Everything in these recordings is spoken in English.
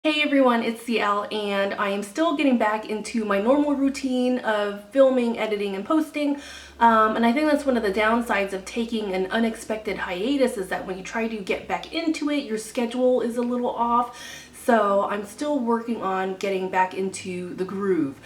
Hey everyone, it's CL and I am still getting back into my normal routine of filming, editing, and posting. And I think that's one of the downsides of taking an unexpected hiatus is that when you try to get back into it, your schedule is a little off. So I'm still working on getting back into the groove.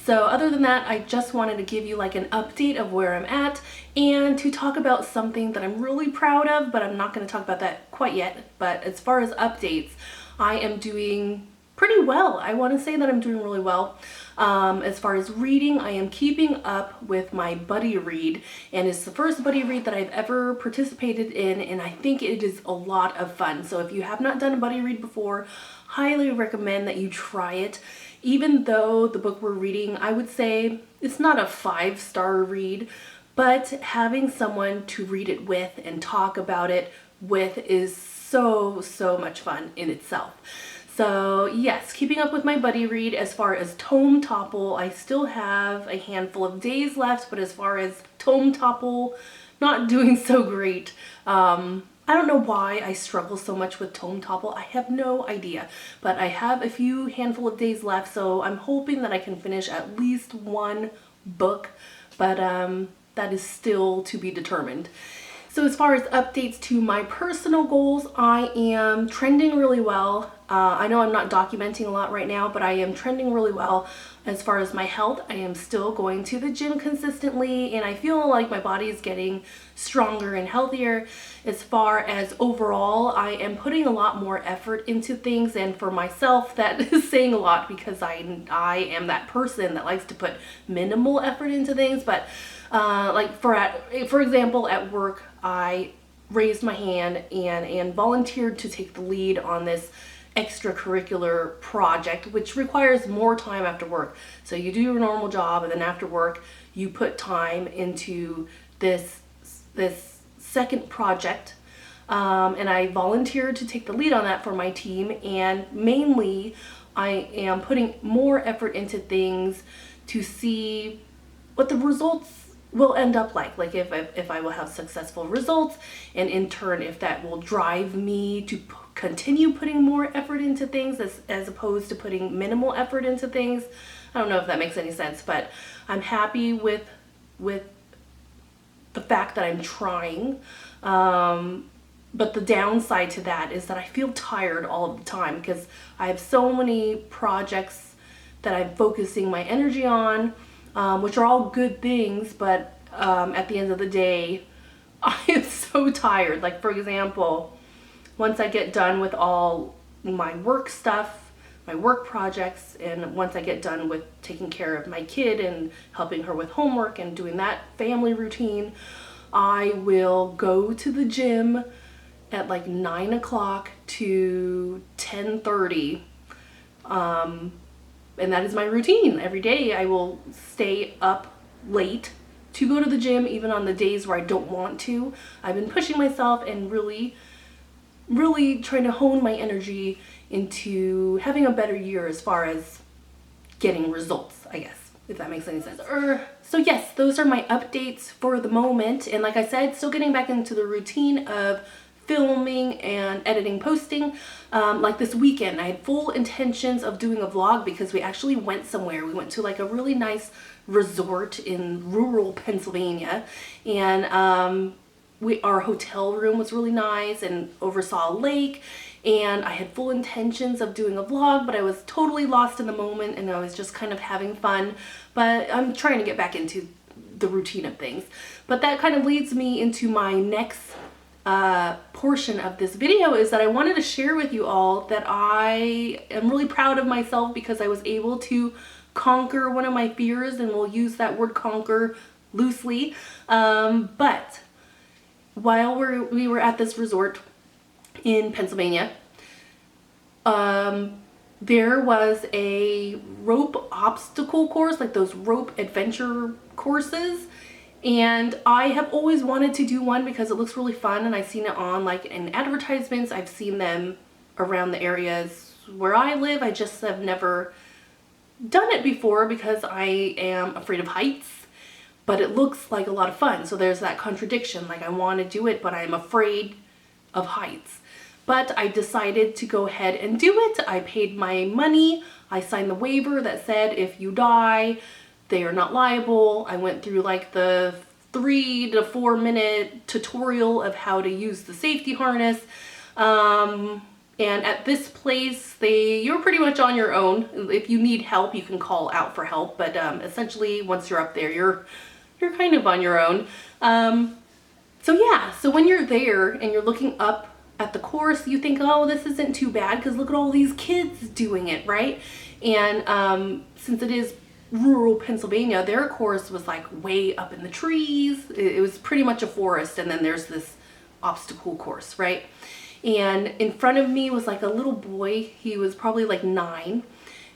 So other than that, I just wanted to give you like an update of where I'm at and to talk about something that I'm really proud of, but I'm not going to talk about that quite yet. But as far as updates, I am doing pretty well. I want to say that I'm doing really well. As far as reading, I am keeping up with my buddy read, and it's the first buddy read that I've ever participated in, and I think it is a lot of fun. So if you have not done a buddy read before, highly recommend that you try it. Even though the book we're reading, I would say it's not a 5-star read, but having someone to read it with and talk about it with is so much fun in itself. So yes, keeping up with my buddy read. As far as tome topple, I still have a handful of days left, but as far as tome topple, not doing so great. I don't know why I struggle so much with tome topple. I have no idea, but I have a few handful of days left, so I'm hoping that I can finish at least one book, but that is still to be determined. So as far as updates to my personal goals, I am trending really well. I know I'm not documenting a lot right now, but I am trending really well. As far as my health, I am still going to the gym consistently, and I feel like my body is getting stronger and healthier. As far as overall, I am putting a lot more effort into things, and for myself, that is saying a lot because I am that person that likes to put minimal effort into things, but like for example, at work, I raised my hand and volunteered to take the lead on this extracurricular project, which requires more time after work. So you do your normal job, and then after work, you put time into this second project. And I volunteered to take the lead on that for my team, and mainly I am putting more effort into things to see what the results will end up like if I will have successful results, and in turn if that will drive me to continue putting more effort into things as opposed to putting minimal effort into things. I don't know if that makes any sense, but I'm happy with the fact that I'm trying. But the downside to that is that I feel tired all of the time because I have so many projects that I'm focusing my energy on, which are all good things, but at the end of the day, I am so tired. Like, for example, once I get done with all my work stuff, my work projects, and once I get done with taking care of my kid and helping her with homework and doing that family routine, I will go to the gym at like 9 o'clock to 10:30. And that is my routine. Every day I will stay up late to go to the gym, even on the days where I don't want to. I've been pushing myself and really trying to hone my energy into having a better year as far as getting results, I guess, if that makes any sense. So yes, those are my updates for the moment. And like I said, still getting back into the routine of filming and editing, posting. Like this weekend, I had full intentions of doing a vlog because we actually went somewhere. We went to like a really nice resort in rural Pennsylvania, and our hotel room was really nice and oversaw a lake, and I had full intentions of doing a vlog, but I was totally lost in the moment and I was just kind of having fun. But I'm trying to get back into the routine of things. But that kind of leads me into my next portion of this video, is that I wanted to share with you all that I am really proud of myself because I was able to conquer one of my fears, and we'll use that word conquer loosely. But while we were at this resort in Pennsylvania, there was a rope obstacle course, like those rope adventure courses. And I have always wanted to do one because it looks really fun, and I've seen it on like in advertisements. I've seen them around the areas where I live. I just have never done it before because I am afraid of heights, but it looks like a lot of fun. So there's that contradiction. Like, I want to do it, but I'm afraid of heights. but I decided to go ahead and do it. I paid my money. I signed the waiver that said if you die, they are not liable. I went through like the 3 to 4 minute tutorial of how to use the safety harness. And at this place, you're pretty much on your own. If you need help, you can call out for help. But essentially, once you're up there, you're kind of on your own. So yeah, so when you're there and you're looking up at the course, you think, oh, this isn't too bad because look at all these kids doing it, right? And since it is rural Pennsylvania, their course was like way up in the trees. It was pretty much a forest, and then there's this obstacle course, right? And in front of me was like a little boy. He was probably like 9.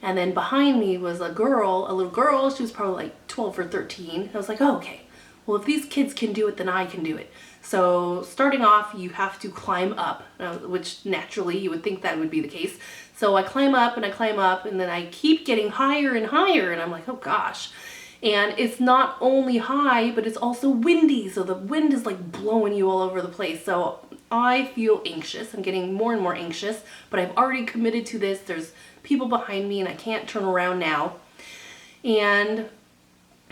And then behind me was a little girl. She was probably like 12 or 13. I was like, oh, okay. Well, if these kids can do it, then I can do it. So starting off, you have to climb up, which naturally you would think that would be the case. So I climb up, and then I keep getting higher and higher. And I'm like, oh gosh. And it's not only high, but it's also windy. So the wind is like blowing you all over the place. So I feel anxious. I'm getting more and more anxious, but I've already committed to this. There's people behind me and I can't turn around now. And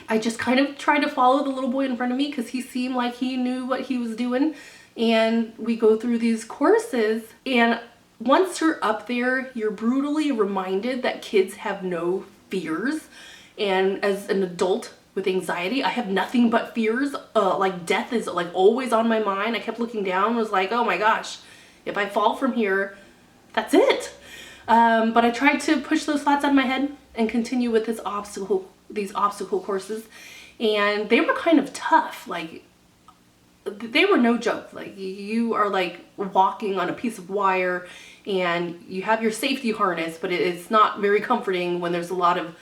I just kind of tried to follow the little boy in front of me because he seemed like he knew what he was doing. And we go through these courses, and once you're up there, you're brutally reminded that kids have no fears. And as an adult with anxiety, I have nothing but fears. Like death is like always on my mind. I kept looking down, was like, oh my gosh, if I fall from here, that's it. But I tried to push those thoughts out of my head and continue with these obstacle courses. And they were kind of tough. Like, they were no joke. Like, you are like walking on a piece of wire, and you have your safety harness, but it's not very comforting when there's a lot of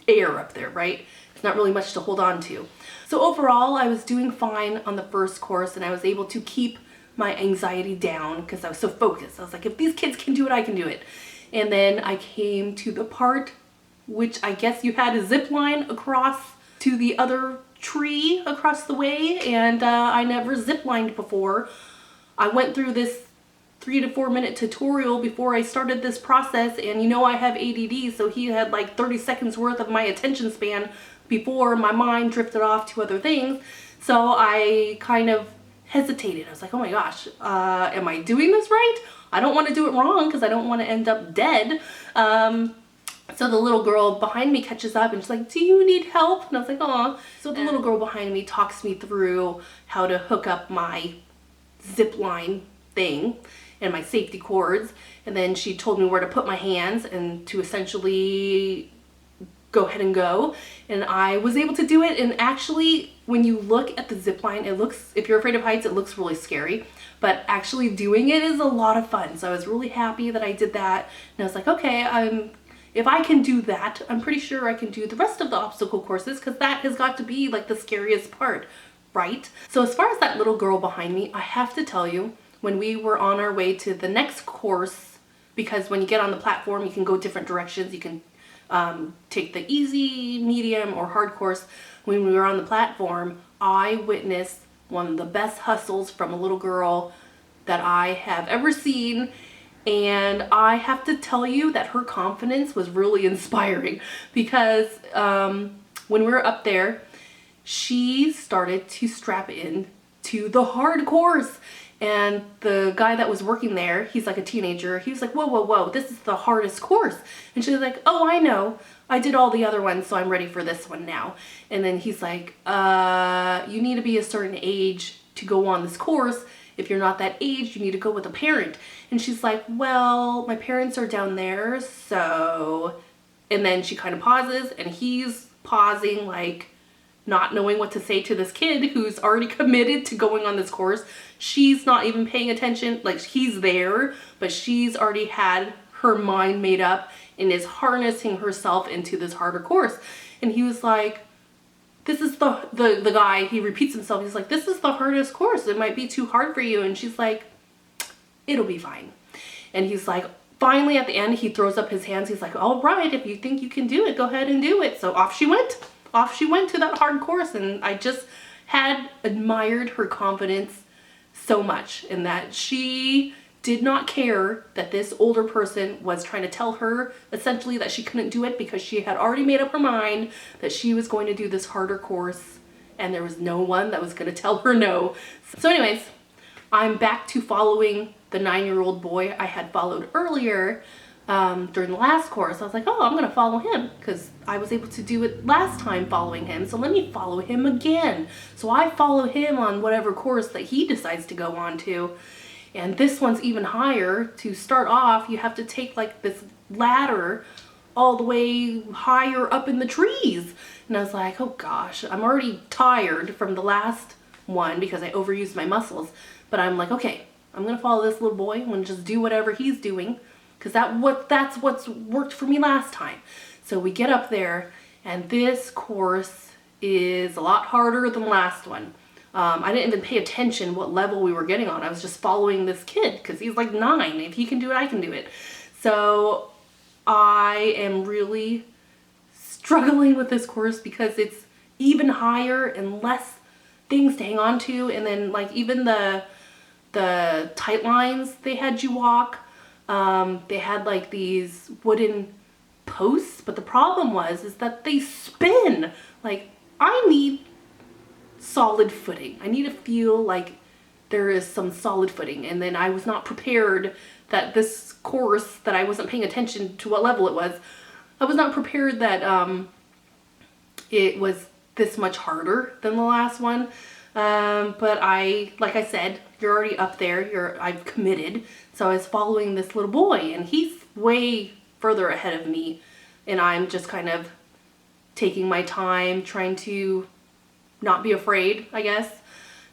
air up there, right? It's not really much to hold on to. So overall, I was doing fine on the first course, and I was able to keep my anxiety down because I was so focused. I was like, if these kids can do it, I can do it. And then I came to the part which I guess you had a zip line across to the other tree across the way, and I never zip lined before. I went through this 3 to 4 minute tutorial before I started this process, and you know I have ADD, so he had like 30 seconds worth of my attention span before my mind drifted off to other things. So I kind of hesitated. I was like, oh my gosh, am I doing this right? I don't want to do it wrong because I don't want to end up dead. So the little girl behind me catches up and she's like, do you need help? And I was like, aw. So the little girl behind me talks me through how to hook up my zip line thing and my safety cords. And then she told me where to put my hands and to essentially go ahead and go. And I was able to do it. And actually, when you look at the zip line, it looks, if you're afraid of heights, it looks really scary. But actually doing it is a lot of fun. So I was really happy that I did that. And I was like, okay, if I can do that, I'm pretty sure I can do the rest of the obstacle courses, because that has got to be like the scariest part, right? So as far as that little girl behind me, I have to tell you, when we were on our way to the next course, because when you get on the platform, you can go different directions. You can take the easy, medium, or hard course. When we were on the platform, I witnessed one of the best hustles from a little girl that I have ever seen. And I have to tell you that her confidence was really inspiring, because when we were up there, she started to strap in to the hard course. And the guy that was working there, he's like a teenager. He was like, whoa, whoa, whoa, this is the hardest course. And she was like, oh, I know. I did all the other ones, so I'm ready for this one now. And then he's like, you need to be a certain age to go on this course. If you're not that age, you need to go with a parent. And she's like, well, my parents are down there, so... And then she kind of pauses, and he's pausing, like, not knowing what to say to this kid who's already committed to going on this course. She's not even paying attention. Like, he's there, but she's already had her mind made up and is harnessing herself into this harder course. And he was like, this is the guy, he repeats himself. He's like, this is the hardest course. It might be too hard for you. And she's like, it'll be fine. And he's like, finally at the end, he throws up his hands. He's like, all right, if you think you can do it, go ahead and do it. So off she went. Off she went to that hard course. And I just had admired her confidence so much, in that she did not care that this older person was trying to tell her essentially that she couldn't do it because she had already made up her mind that she was going to do this harder course and there was no one that was going to tell her no. So anyways, I'm back to following the 9-year-old boy I had followed earlier during the last course. I was like, oh, I'm going to follow him because I was able to do it last time following him. So let me follow him again. So I follow him on whatever course that he decides to go on to. And this one's even higher. To start off, you have to take like this ladder all the way higher up in the trees. And I was like, oh gosh, I'm already tired from the last one because I overused my muscles. But I'm like, okay, I'm gonna follow this little boy. I'm gonna just do whatever he's doing because that's what's worked for me last time. So we get up there and this course is a lot harder than the last one. I didn't even pay attention what level we were getting on. I was just following this kid because he's like 9. If he can do it, I can do it. So I am really struggling with this course because it's even higher and less things to hang on to. And then like even the tight lines they had you walk, they had like these wooden posts. But the problem is that they spin. Like I need solid footing. I need to feel like there is some solid footing. And then I was not prepared that this course that I wasn't paying attention to what level it was. I was not prepared that it was this much harder than the last one. But like I said, you're already up there. I've committed. So I was following this little boy and he's way further ahead of me. And I'm just kind of taking my time, trying to not be afraid, I guess.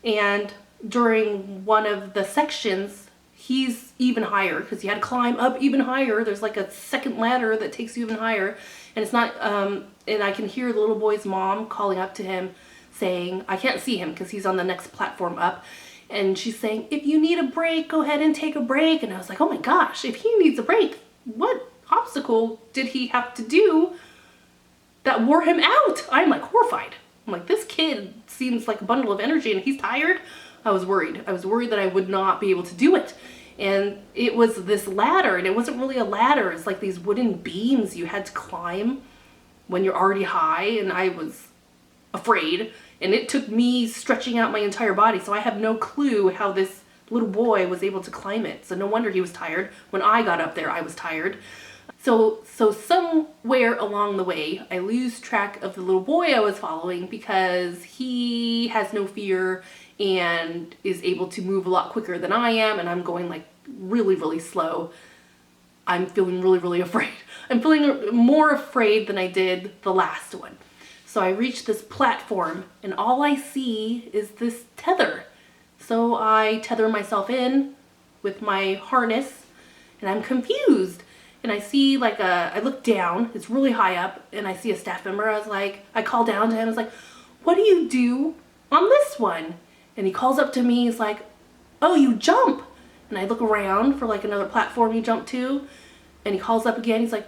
And during one of the sections, he's even higher because you had to climb up even higher. There's like a second ladder that takes you even higher. And it's not, and I can hear the little boy's mom calling up to him saying, I can't see him because he's on the next platform up. And she's saying, if you need a break, go ahead and take a break. And I was like, oh my gosh, if he needs a break, what obstacle did he have to do that wore him out? I'm like horrified. I'm like, this kid seems like a bundle of energy and he's tired. I was worried. I was worried that I would not be able to do it. And it was this ladder, and it wasn't really a ladder. It's like these wooden beams you had to climb when you're already high, and I was afraid. And it took me stretching out my entire body, so I have no clue how this little boy was able to climb it. So no wonder he was tired. When I got up there, I was tired. So somewhere along the way, I lose track of the little boy I was following because he has no fear and is able to move a lot quicker than I am, and I'm going like really, really slow. I'm feeling really, really afraid. I'm feeling more afraid than I did the last one. So I reach this platform and all I see is this tether. So I tether myself in with my harness and I'm confused. And I see like I look down, it's really high up, and I see a staff member. I call down to him, I was like, what do you do on this one? And he calls up to me, he's like, oh, you jump. And I look around for like another platform you jump to, and he calls up again, he's like,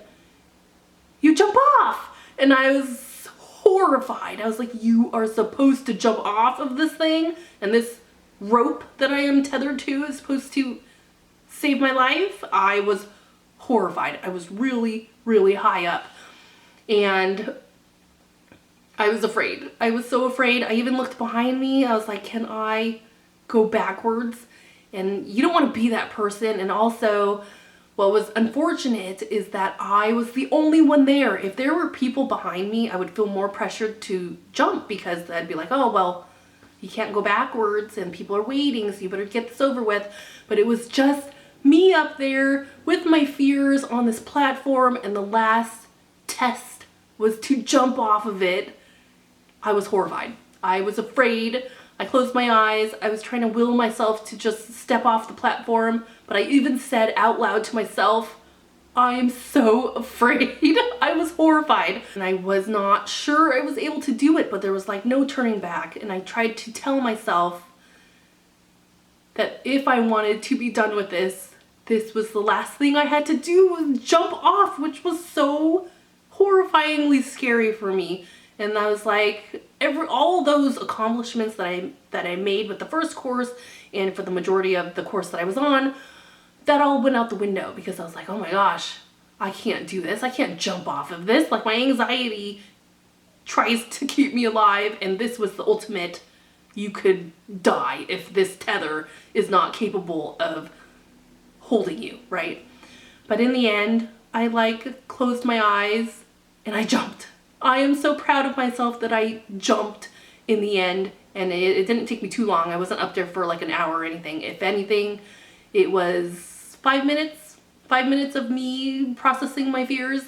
you jump off. And I was horrified. I was like, you are supposed to jump off of this thing, and this rope that I am tethered to is supposed to save my life? I was horrified. I was really, really high up, and I was afraid. I was so afraid. I even looked behind me. I was like, can I go backwards? And you don't want to be that person. And also, what was unfortunate is that I was the only one there. If there were people behind me, I would feel more pressured to jump because I'd be like, oh, well, you can't go backwards and people are waiting, so you better get this over with. But it was just me up there with my fears on this platform, and the last test was to jump off of it. I was horrified. I was afraid. I closed my eyes. I was trying to will myself to just step off the platform, but I even said out loud to myself, I am so afraid. I was horrified, and I was not sure I was able to do it, but there was like no turning back. And I tried to tell myself that if I wanted to be done with this, this was the last thing I had to do was jump off, which was so horrifyingly scary for me. And I was like, all those accomplishments that I made with the first course and for the majority of the course that I was on, that all went out the window because I was like, oh my gosh, I can't do this. I can't jump off of this. Like, my anxiety tries to keep me alive, and this was the ultimate, you could die if this tether is not capable of holding you, right? But in the end, I like closed my eyes and I jumped. I am so proud of myself that I jumped in the end, and it didn't take me too long. I wasn't up there for like an hour or anything. If anything, it was 5 minutes, 5 minutes of me processing my fears.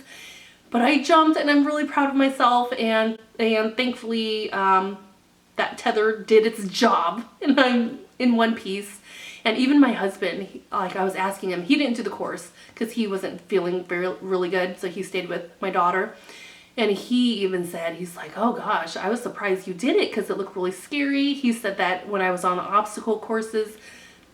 But I jumped, and I'm really proud of myself, and thankfully that tether did its job, and I'm in one piece. And even my husband, like, I was asking him, he didn't do the course because he wasn't feeling really good, so he stayed with my daughter. And he even said, he's like, oh gosh, I was surprised you did it because it looked really scary. He said that when I was on the obstacle courses,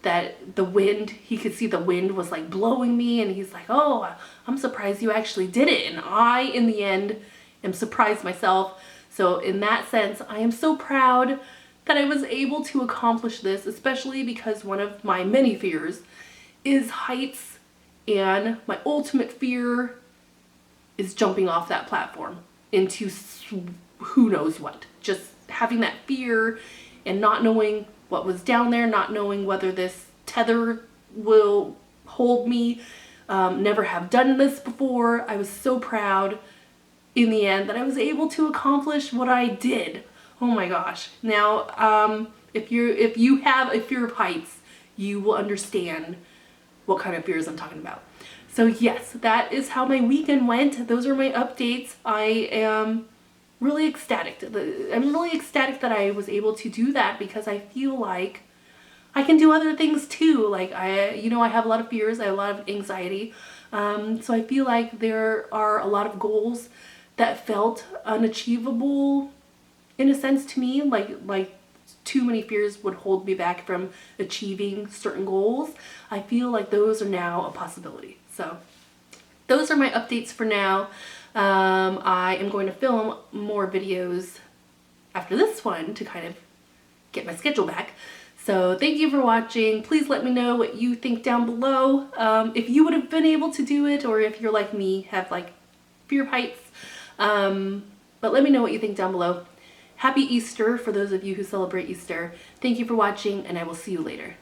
that the wind, he could see the wind was like blowing me, and he's like, oh, I'm surprised you actually did it. And I, in the end, am surprised myself. So in that sense, I am so proud that I was able to accomplish this, especially because one of my many fears is heights, and my ultimate fear is jumping off that platform into who knows what. Just having that fear and not knowing what was down there, not knowing whether this tether will hold me. Never have done this before. I was so proud in the end that I was able to accomplish what I did. Oh my gosh. Now, if you have a fear of heights, you will understand what kind of fears I'm talking about. So yes, that is how my weekend went. Those are my updates. I am really ecstatic. I'm really ecstatic that I was able to do that because I feel like I can do other things too. Like, I have a lot of fears. I have a lot of anxiety. So I feel like there are a lot of goals that felt unachievable in a sense to me. Like too many fears would hold me back from achieving certain goals. I feel like those are now a possibility. So those are my updates for now. I am going to film more videos after this one to kind of get my schedule back. So thank you for watching. Please let me know what you think down below. If you would have been able to do it, or if you're like me, have like fear of heights. But let me know what you think down below. Happy Easter for those of you who celebrate Easter. Thank you for watching, and I will see you later.